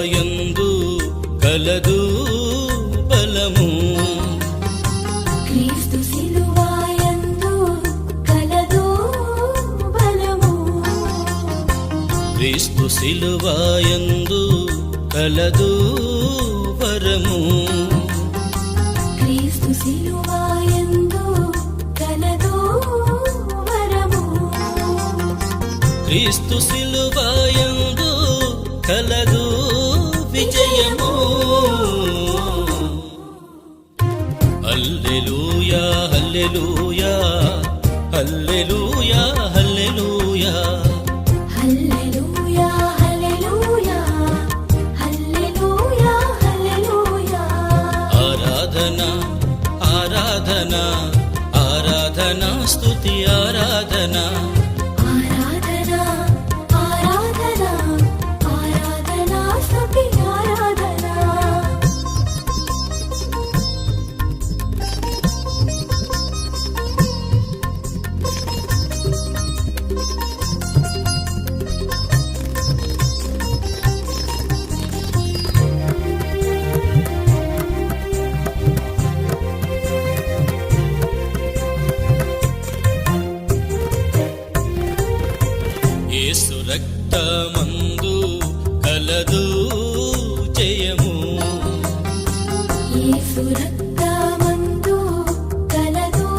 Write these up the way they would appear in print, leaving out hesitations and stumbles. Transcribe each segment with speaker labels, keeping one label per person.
Speaker 1: సిలువయందు కలదు బలము.
Speaker 2: క్రీస్తు సిలువయందు కలదు బలము.
Speaker 1: క్రీస్తు సిలువయందు కలదు వరము.
Speaker 2: క్రీస్తు సిలువయందు కలదు వరము.
Speaker 1: క్రీస్తు సిలువయందు కలదు విజయము. హల్లెలూయా హల్లెలూయా హల్లెలూయా హల్లెలూయా
Speaker 2: హల్లెలూయా హల్లెలూయా హల్లెలూయా హల్లెలూయా.
Speaker 1: ఆరాధన ఆరాధన ఆరాధన స్తుతి ఆరాధన.
Speaker 2: ఆరాధన ఆరాధన ఆరాధన స్తుతి ఆరాధన.
Speaker 1: యేసు రక్తమందు కలదు జయము.
Speaker 2: యేసు రక్తమందు కలదు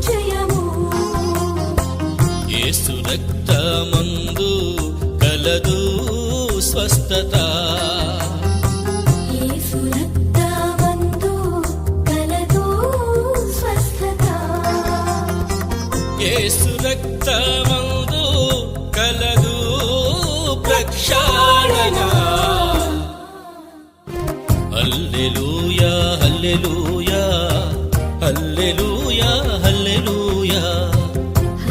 Speaker 2: జయము.
Speaker 1: యేసు రక్తమందు కలదు స్వస్థత.
Speaker 2: యేసు రక్తమందు కలదు స్వస్థత.
Speaker 1: యేసు రక్తమందు కలదు ప్రక్షాళన. హల్లెలూయా హల్లెలూయా హల్లెలూయా హల్లెలూయా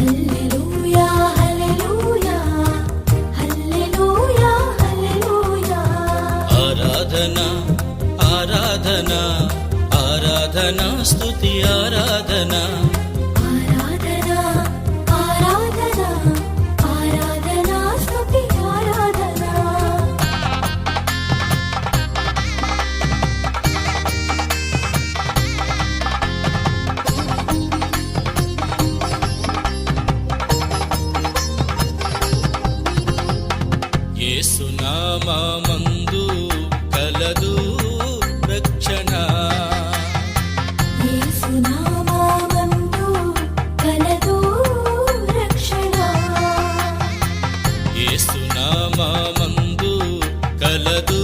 Speaker 2: హల్లెలూయా హల్లెలూయా హల్లెలూయా హల్లెలూయా.
Speaker 1: ఆరాధన ఆరాధన ఆరాధన స్తుతి ఆరాధన.
Speaker 2: ఆరాధన ఆరాధన ఆరాధన స్తుతి ఆరాధన.
Speaker 1: యేసు నామమందు కలదు రక్షణ.
Speaker 2: యేసు నామమందు కలదు రక్షణ.
Speaker 1: యేసు నామమందు కలదు